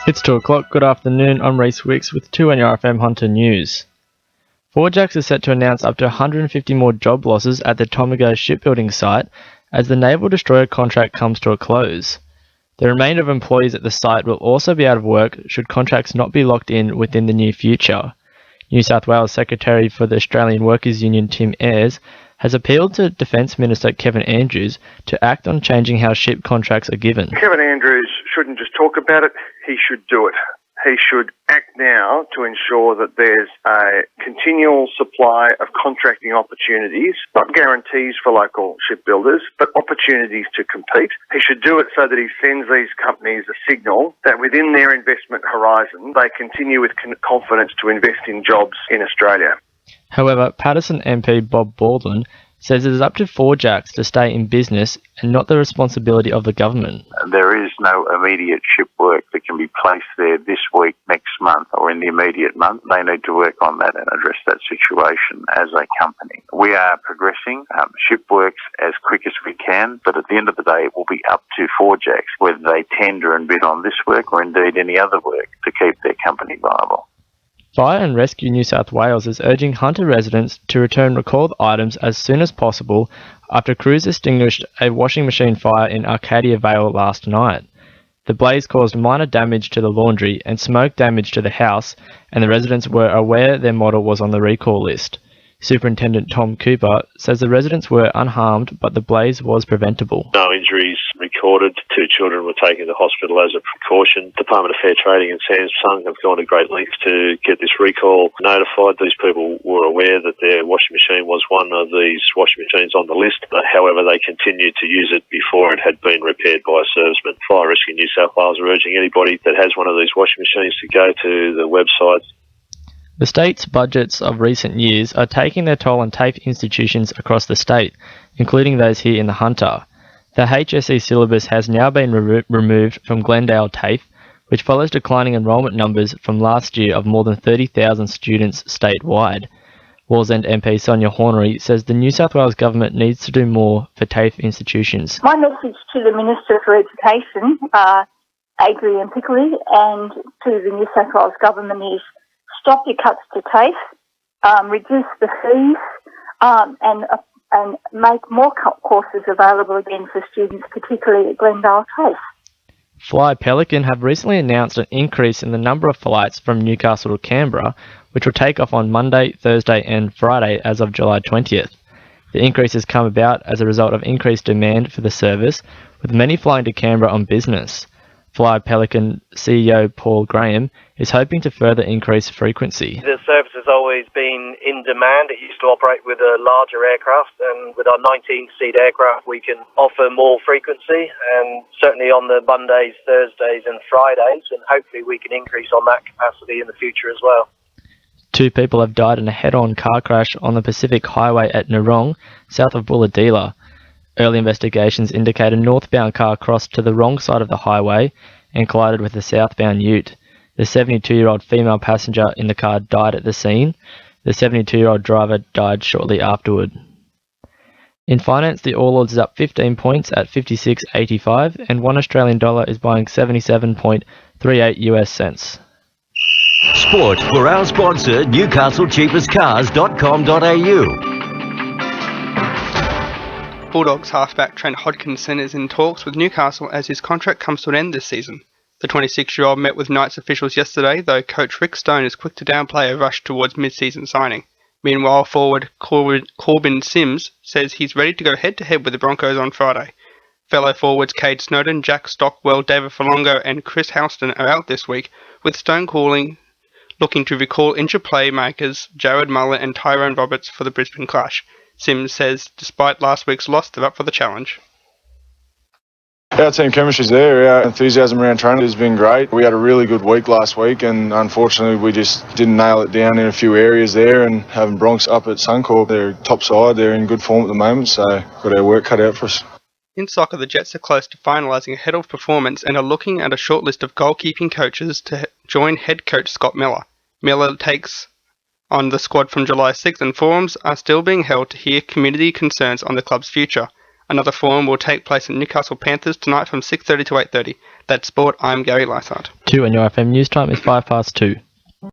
It's 2 o'clock. Good afternoon. I'm Rhys Wicks with 2NRFM Hunter News. Forjax is set to announce up to 150 more job losses at the Tomago shipbuilding site as the naval destroyer contract comes to a close. The remainder of employees at the site will also be out of work should contracts not be locked in within the near future. New South Wales Secretary for the Australian Workers Union Tim Ayres has appealed to Defence Minister Kevin Andrews to act on changing how ship contracts are given. Kevin Andrews shouldn't just talk about it, he should do it. He should act now to ensure that there's a continual supply of contracting opportunities, not guarantees for local shipbuilders, but opportunities to compete. He should do it so that he sends these companies a signal that within their investment horizon, they continue with confidence to invest in jobs in Australia. However, Patterson MP Bob Baldwin says it is up to Forjax to stay in business and not the responsibility of the government. There is no immediate ship work that can be placed there this week, next month, or in the immediate month. They need to work on that and address that situation as a company. We are progressing ship works as quick as we can, but at the end of the day, it will be up to Forjax whether they tender and bid on this work or indeed any other work to keep their company viable. Fire and Rescue New South Wales is urging Hunter residents to return recalled items as soon as possible after crews extinguished a washing machine fire in Arcadia Vale last night. The blaze caused minor damage to the laundry and smoke damage to the house, and the residents were aware their model was on the recall list. Superintendent Tom Cooper says the residents were unharmed, but the blaze was preventable. No injuries recorded. 2 children were taken to hospital as a precaution. Department of Fair Trading and Samsung have gone to great lengths to get this recall notified. These people were aware that their washing machine was one of these washing machines on the list. However, they continued to use it before it had been repaired by a serviceman. Fire Rescue New South Wales are urging anybody that has one of these washing machines to go to the website. The state's budgets of recent years are taking their toll on TAFE institutions across the state, including those here in the Hunter. The HSC syllabus has now been removed from Glendale TAFE, which follows declining enrolment numbers from last year of more than 30,000 students statewide. Wallsend MP Sonia Hornery says the New South Wales government needs to do more for TAFE institutions. My message to the Minister for Education, Adrian Piccoli, and to the New South Wales government is stop your cuts to TAFE, reduce the fees, and make more courses available again for students, particularly at Glendale TAFE. Fly Pelican have recently announced an increase in the number of flights from Newcastle to Canberra, which will take off on Monday, Thursday and Friday as of July 20th. The increase has come about as a result of increased demand for the service, with many flying to Canberra on business. Fly Pelican CEO Paul Graham is hoping to further increase frequency. The service has always been in demand. It used to operate with a larger aircraft, and with our 19-seat aircraft we can offer more frequency, and certainly on the Mondays, Thursdays and Fridays, and hopefully we can increase on that capacity in the future as well. 2 people have died in a head-on car crash on the Pacific Highway at Narong, south of Bulahdelah. Early investigations indicate a northbound car crossed to the wrong side of the highway and collided with a southbound ute. The 72-year-old female passenger in the car died at the scene. The 72-year-old driver died shortly afterward. In finance, the All Ords is up 15 points at 56.85, and $1 Australian dollar is buying 77.38 US cents. Sport for our sponsor, NewcastleCheapestCars.com.au. Bulldogs halfback Trent Hodkinson is in talks with Newcastle as his contract comes to an end this season. The 26-year-old met with Knights officials yesterday, though coach Rick Stone is quick to downplay a rush towards mid-season signing. Meanwhile, forward Corbin Sims says he's ready to go head-to-head with the Broncos on Friday. Fellow forwards Cade Snowden, Jack Stockwell, David Falongo and Chris Houston are out this week, with Stone looking to recall injured playmakers Jared Mullen and Tyrone Roberts for the Brisbane clash. Sims says despite last week's loss, they're up for the challenge. Our team chemistry's there. Our enthusiasm around training has been great. We had a really good week last week, and unfortunately we just didn't nail it down in a few areas there. And having Bronx up at Suncorp, they're top side. They're in good form at the moment, so got our work cut out for us. In soccer, the Jets are close to finalising a head-off performance and are looking at a short list of goalkeeping coaches to join head coach Scott Miller. Miller takes on the squad from July 6th, and forums are still being held to hear community concerns on the club's future. Another forum will take place in Newcastle Panthers tonight from 6:30 to 8:30. That's sport. I'm Gary Lysart. 2 and your FM news time is 2:05.